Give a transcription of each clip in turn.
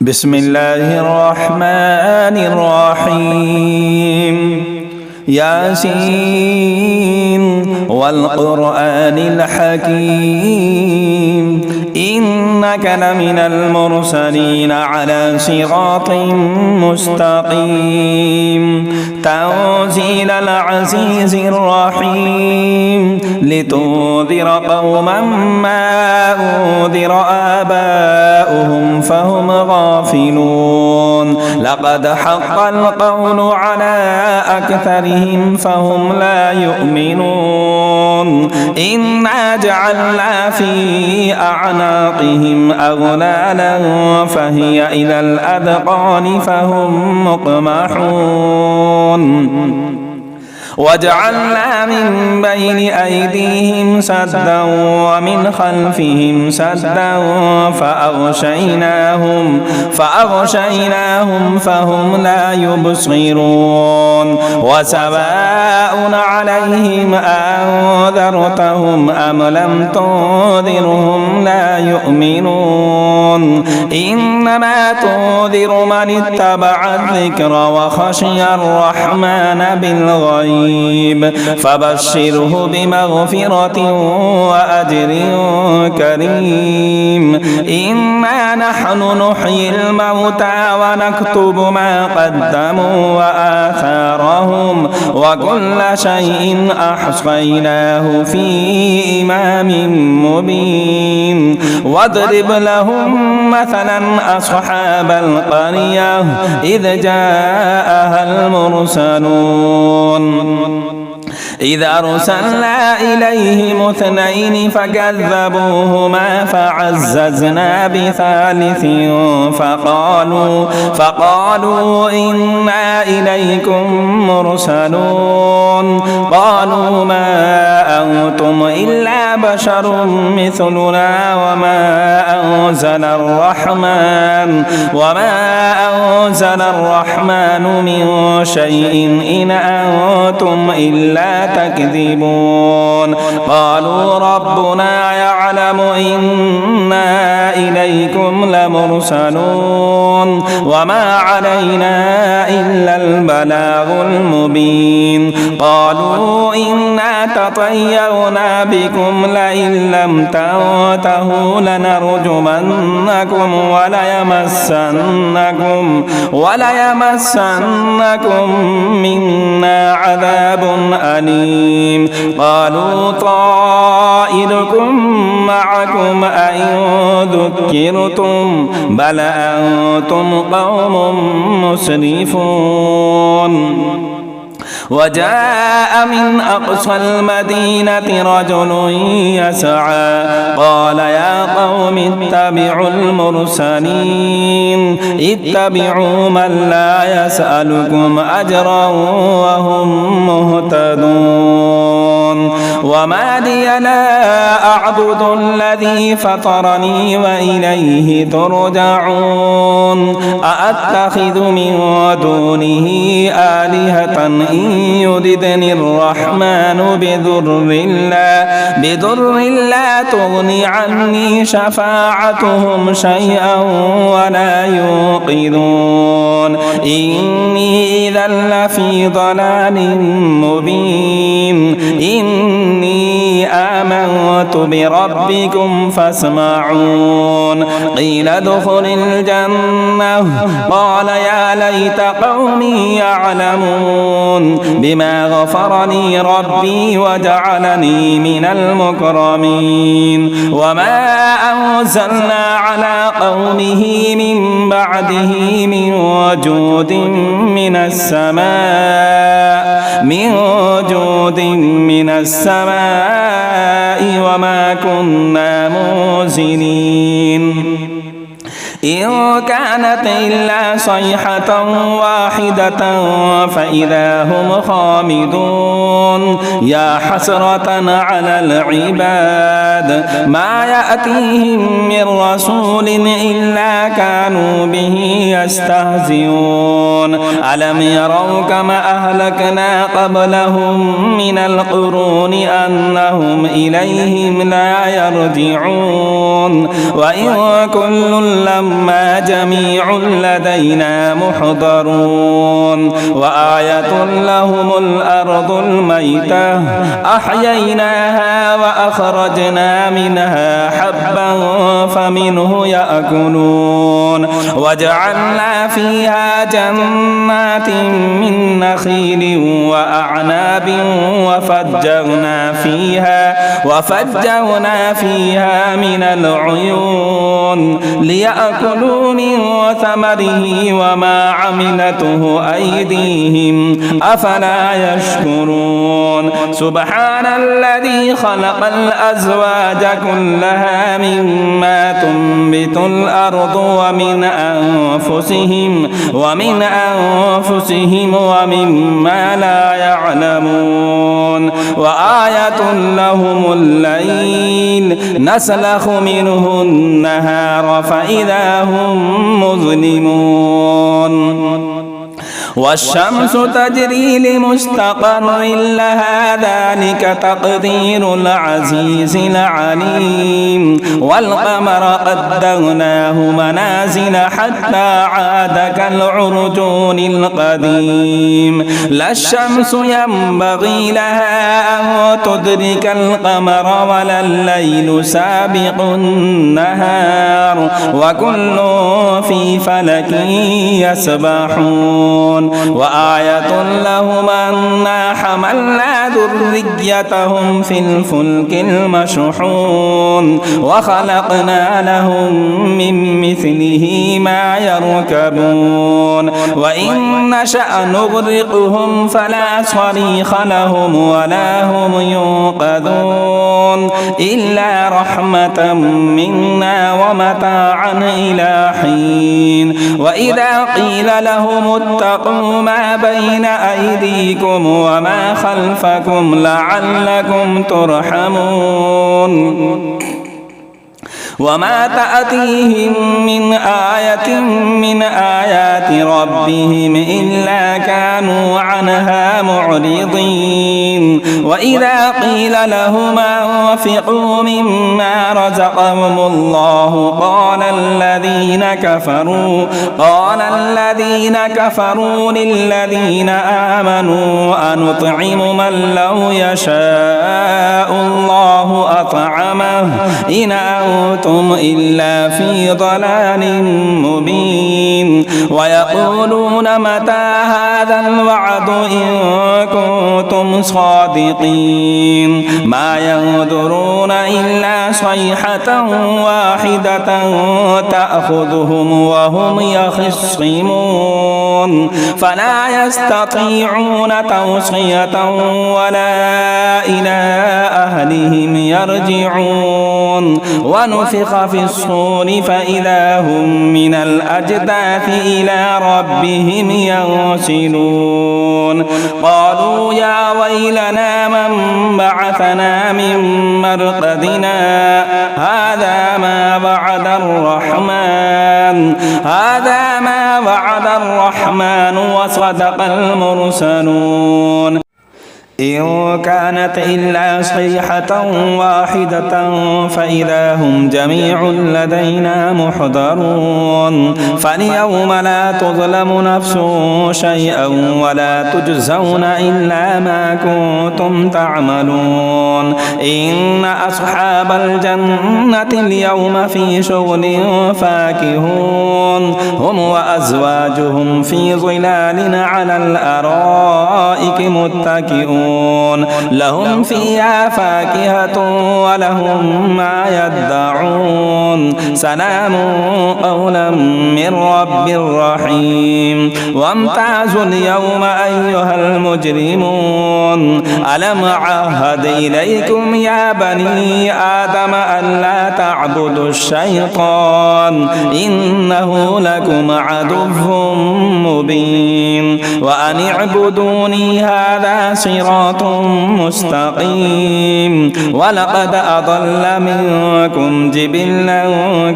بسم الله الرحمن الرحيم ياسين والقرآن الحكيم إنك لمن المرسلين على صراط مستقيم تنزيل العزيز الرحيم لتنذر قوما ما أنذر آباؤهم فهم غافلون لقد حق القول على أكثرهم فهم لا يؤمنون إنا جعلنا في أعناقهم أغلالا فهي إلى الأذقان فهم مقمحون وجعلنا من بين أيديهم سدا ومن خلفهم سدا فأغشيناهم فهم لا يبصرون وسواء عليهم أنذرتهم أم لم تنذرهم لا يؤمنون إنما تنذر من اتبع الذكر وخشي الرحمن بالغيب فبشره بمغفرة وأجر كريم إنا نحن نحيي الموتى ونكتب ما قدموا وآثارهم وكل شيء أحصيناه في إمام مبين واضرب لهم مثلا أصحاب القرية إذ جاءها المرسلون إذ أرسلنا إليهم اثنين فكذبوهما فعززنا بثالث فقالوا إنا إليكم مرسلون قالوا ما أنتم إلا بشر مثلنا وما أنزل الرحمن من شيء إن أنتم إلا تكذبون قالوا ربنا يعلم إنا إليكم لمرسلون وما علينا إلا البلاغ المبين قالوا إنا تطيرنا بكم لئن لم تنتهوا لنرجمنكم وليمسنكم منا عذاب أليم قالوا طائركم معكم أئن ذكرتم بل أنتم قوم مسرفون وجاء من أقصى المدينة رجل يسعى قال يا قوم اتبعوا المرسلين اتبعوا من لا يسألكم أجرا وهم مهتدون وما لي لا أعبد الذي فطرني وإليه ترجعون أأتخذ من دونه آلهة إن يردني الرحمن بضر لا تغني عني شفاعتهم شيئا ولا يوقظون إني إذا لفي ضلال مبين إني آمنت بربكم فاسمعون قيل ادخل الجنة قال يا ليت قومي يعلمون بما غفر لي ربي وجعلني من المكرمين وما أنزلنا على قومه من بعده من وجود من السماء وما كنا منزلين إن كانت إلا صيحة واحدة فإذا هم خامدون يا حسرة على العباد ما يأتيهم من رسول إلا كانوا به يستهزئون ألم يروا كما أهلكنا قبلهم من القرون أنهم إليهم لا يرجعون وإن كل لما جميع لدينا محضرون وآية لهم الأرض الميتة أحييناها وأخرجنا منها حبا فمنه يأكلون وجعلنا فيها جنات من نخيل وأعناب وفجرنا فيها من العيون ليأكلوا من ثمره وما عملته أيديهم أفلا يشكرون سبحان الذي خلق الأزواج كلها مما تنبت الأرض ومن أنفسهم ومما لا يعلمون وآية لهم الليل نسلخ منه النهار فإذا هم مظلمون والشمس تجري لمستقر لها ذلك تقدير العزيز العليم والقمر قدرناه منازل حتى عاد كالعرجون القديم لا الشمس ينبغي لها أن تدرك القمر ولا الليل سابق النهار وكل في فلك يسبحون وآية لهم أنا حملنا ذريتهم في الفلك المشحون وخلقنا لهم من مثله ما يركبون وإن نشأ نغرقهم فلا صريخ لهم ولا هم ينقذون إلا رحمة منا ومتاعا إلى حين وإذا قيل لهم اتقوا ما بين أيديكم وما خلفكم لعلكم ترحمون وما تأتيهم من آية من آيات ربهم إلا كانوا عنها معرضين وإذا قيل لهم أنفقوا مما رزقهم الله قال الذين كفروا للذين آمنوا أنطعم من لو يشاء الله أطعمه إن أنتم إلا في ضلال مبين ويقولون متى هذا الوعد إن كنتم صادقين ما ينظرون إلا صيحة واحدة تأخذهم وهم يخصمون فلا يستطيعون توصية ولا إلى أهلهم يرجعون ونفخ في الصور فإذا هم من الأجداث إلى ربهم ينسلون قالوا يا ويلنا من بعثنا من مرقدنا هذا ما وعد الرحمن وصدق المرسلون إن كانت إلا صيحة واحدة فإذا هم جميع لدينا محضرون فاليوم لا تظلم نفس شيئا ولا تجزون إلا ما كنتم تعملون إن أصحاب الجنة اليوم في شغل فاكهون هم وأزواجهم في ظلال على الأرائك متكئون لهم فيها فاكهة ولهم ما يدعون سلام قولا من رب رحيم وامتازوا اليوم أيها المجرمون ألم أعهد إليكم يا بني آدم ألا تعبدوا الشيطان إنه لكم عدو مبين وأن اعبدوني هذا صراط مستقيم ولقد أضل منكم جبلا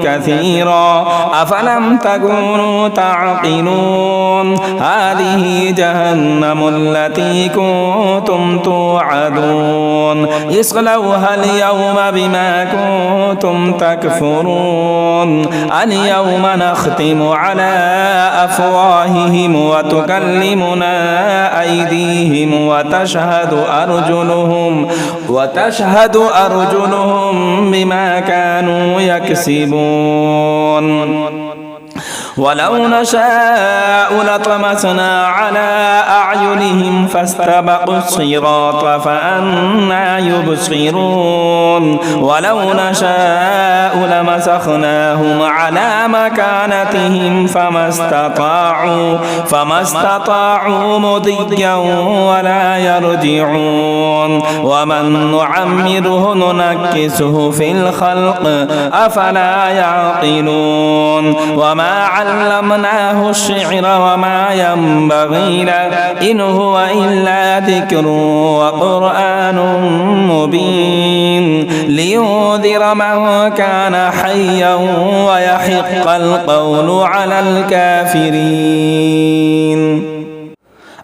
كثيرا أفلم تكونوا تعقلون هذه جهنم التي كنتم توعدون اصلوها اليوم بما كنتم تكفرون اليوم نختم على أفواههم وتكلمنا أيديهم وتشهد أرجلهم بما كانوا يكسبون ولو نشاء لطمسنا على أعينهم فاستبقوا الصراط فأنى يبصرون ولو نشاء لمسخناهم على مكانتهم فما استطاعوا مضيا ولا يرجعون ومن نعمره ننكسه في الخلق أفلا يعقلون وما علمناه الشعر وما ينبغي له إن هو إلا ذكر وقرآن مبين لينذر من كان حيا ويحق القول على الكافرين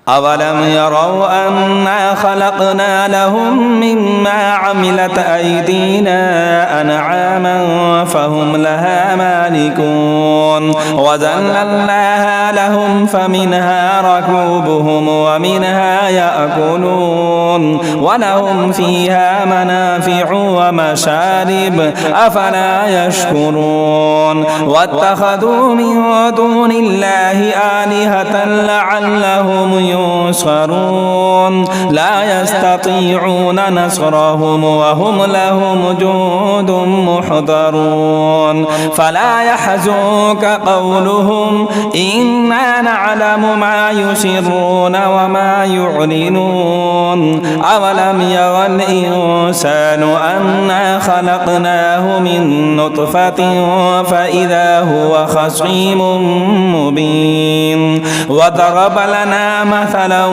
أولم يروا أنا خلقنا لهم مما عملت أيدينا أنعاما فهم لها مالكون وذللناها لهم فمنها ركوبهم ومنها يأكلون ولهم فيها منافع ومشارب أفلا يشكرون واتخذوا من دون الله آلهة لعلهم ينصرون لا يستطيعون نصرهم وهم لهم جند محضرون فلا يحزنك قولهم إنا نعلم ما يسرون وما يعلنون أولم يرى الإنسان أنا خلقناه من نطفة فإذا هو خصيم مبين وضرب لنا مثلا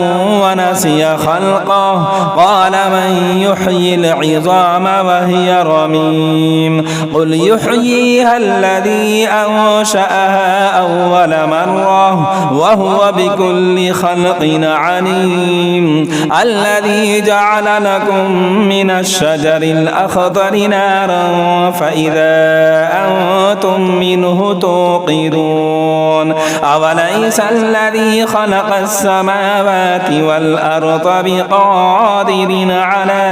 ونسي خلقه قال من يحيي العظام وهي رميم قل يحييها الذي أنشأها أول مرة وهو بكل خلق عليم الذي جعل لكم من الشجر الأخضر نارا فإذا أنتم منه توقدون أوليس الذي خلق السماوات والأرض بقادر على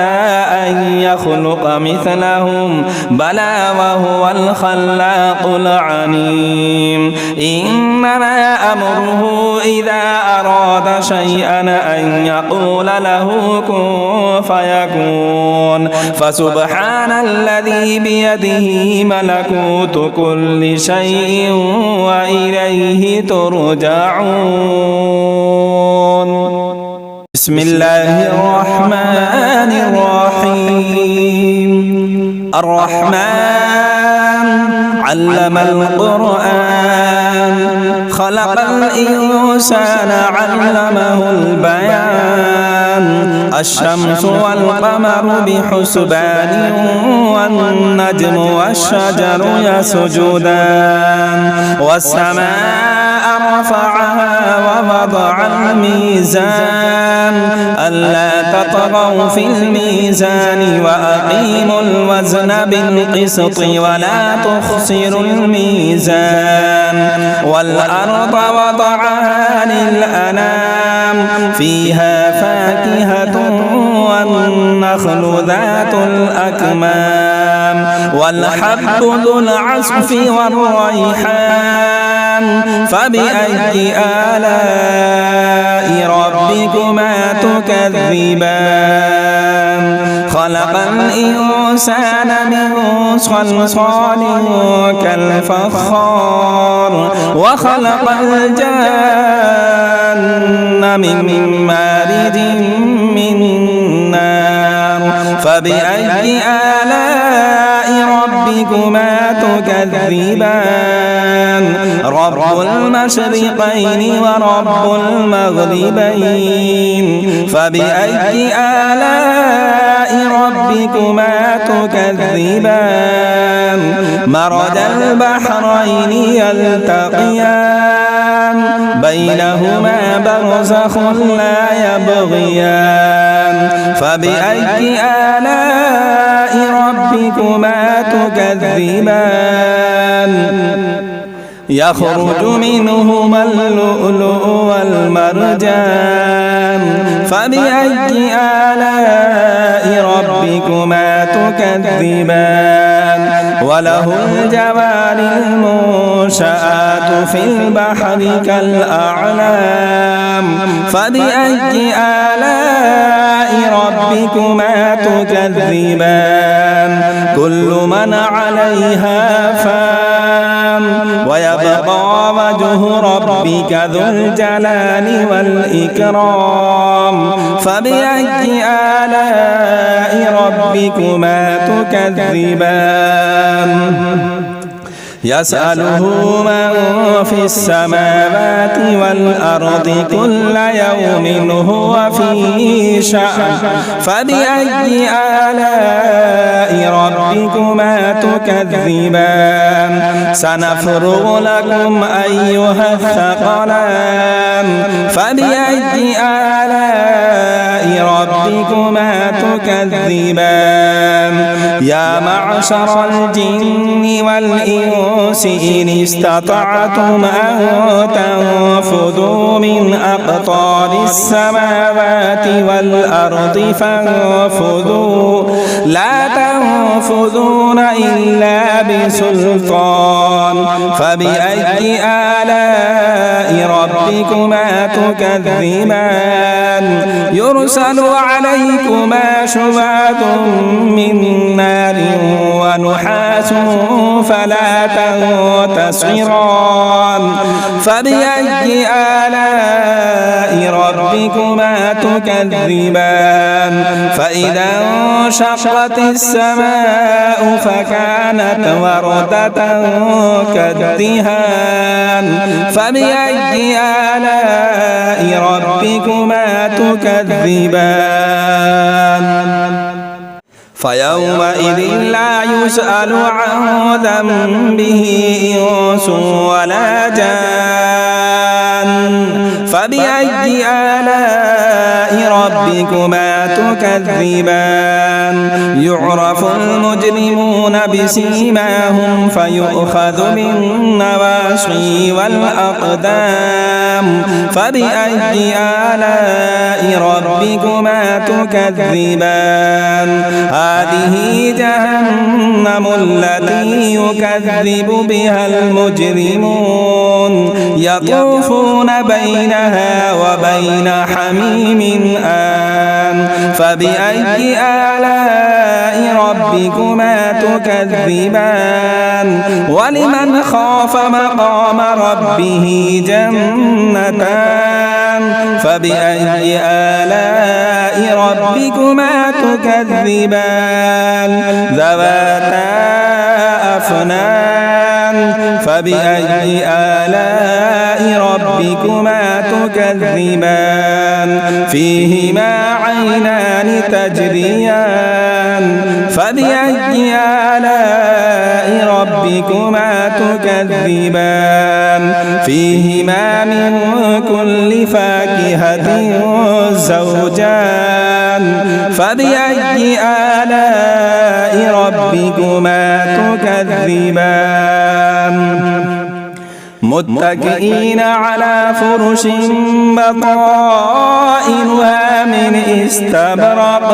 أن يخلق مثلهم بلى وهو الخلاق العليم إنما أمره إذا أراد شيئا أن يقول له كن فيكون فسبحان الذي بيده ملكوت كل شيء وإليه ترجعون بسم الله الرحمن الرحيم الرحمن علم القرآن خلق الإنسان علمه البيان الشمس والقمر بحسبان والنجم والشجر يسجدان والسماء رفعها ووضع الميزان ألا تطغوا في الميزان وأقيموا الوزن بالقسط ولا تخسروا الميزان والأرض وضعها للأنام فيها فاكهة والنخل ذات الأكمام والحب ذو العصف والريحان فبأي آلاء ربكما تكذبان خلق الإنسان من صلصال كالفخار وخلق الجن من مارج من نار فبأي آلاء ربكما تكذبان رب المشرقين ورب المغربين فبأي آلاء ربكما تكذبان مرج البحرين يلتقيان بينهما برزخ لا يبغيان فبأي آلاء ربكما تكذبان يخرج منهما اللؤلؤ والمرجان فبأي آلاء ربكما تكذبان وله الجوار المنشآت في البحر كالأعلام فبأي آلاء ربكما تكذبان كل من عليها فان ويبقى وجه ربك ذو الجلال والإكرام فبأي آلاء ربكما تكذبان يسأله من في السماوات والأرض كل يوم هو في شأن فبأي آلاء ربكما تكذبان سنفرغ لكم أيها الثقلان فبأي آلاء ربكما تكذبان يا معشر الجن والإنس إن استطعتم أن تنفذوا من أقطار السماوات والأرض فانفذوا لا تنفذون إلا بسلطان فبأي آلاء ربكما تكذبان يرسل عليكما شواظ من نار ونحاس فلا تنتصران فبأي آلاء ربكما تكذبان فإذا انشقت السماء فكانت وردة كالدهان فبأي آلاء ربكما تكذبان فيومئذ لا يسأل عن ذنبه إنس ولا جان فبأي آلاء ربكما تكذبان يعرف المجرمون بسيماهم فيؤخذ بالنواصي والأقدام فبأي آلاء ربكما تكذبان هذه جهنم التي يكذب بها المجرمون يطوفون بينها وبين حميم آن فبأي آلاء ربكما تكذبان ولمن خاف مقام ربه جنتان فبأي آلاء ربكما تكذبان ذواتا أفنان فبأي آلاء ربكما تكذبان فيهما عينان تجريان فبأي آلاء ربكما تكذبان فيهما من كل فاكهة زوجان فبأي آلاء ربكما تكذبان متكئين على فرش بطائنها من استبرق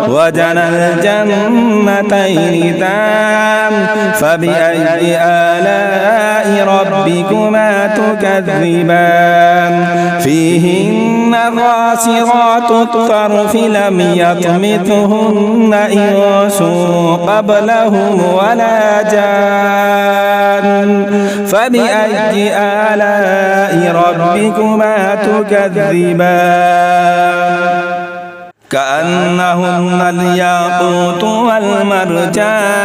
وجنى الجنتين دان فبأي آلاء ربكما تكذبان فيهن قاصرات الطرف لم يطمثهن إنس قبلهم ولا جان فبأي آلاء ربكما تكذبان كأنهن الياقوت والمرجان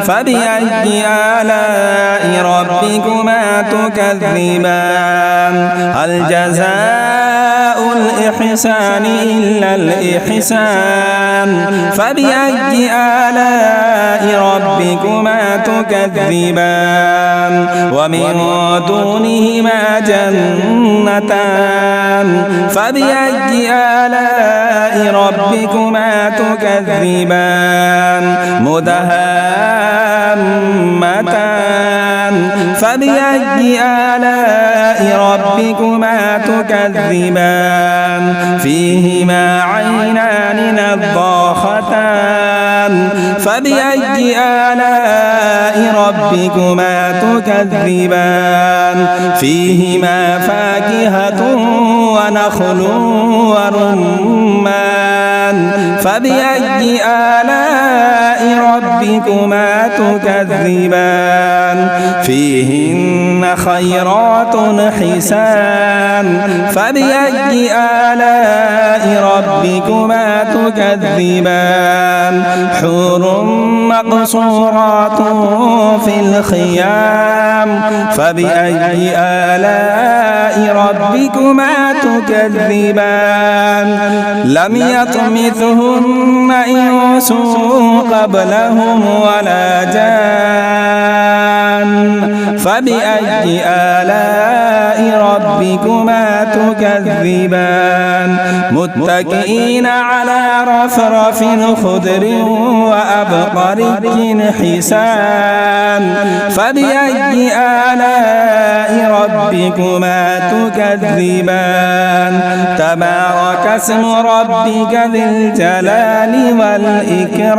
فبأي آلاء ربكما تكذبان هل جزاء الإحسان إلا الإحسان فبأي آلاء ربكما تكذبان ومن دونهما جنتان فبأي آلاء ربكما تكذبان مدهامتان فبأي آلاء ربكما تكذبان فيهما عينان نضاختان فبأي آلاء ربكما تكذبان فيهما فاكهة ونخل ورمان فبأي آلاء ربكما تكذبان فيهن خيرات حسان فبأي آلاء ربكما تكذبان حور مقصورات في الخيام فبأي آلاء ربكما تكذبان لم يطمثهن إنس قبلهم ولا جان فبأي آلاء ربكما تكذبان متكئين على رفرف خضر وأبقري حسان فبأي آلاء ربكما تكذبان تبارك اسم ربك ذي الجلال والإكرام.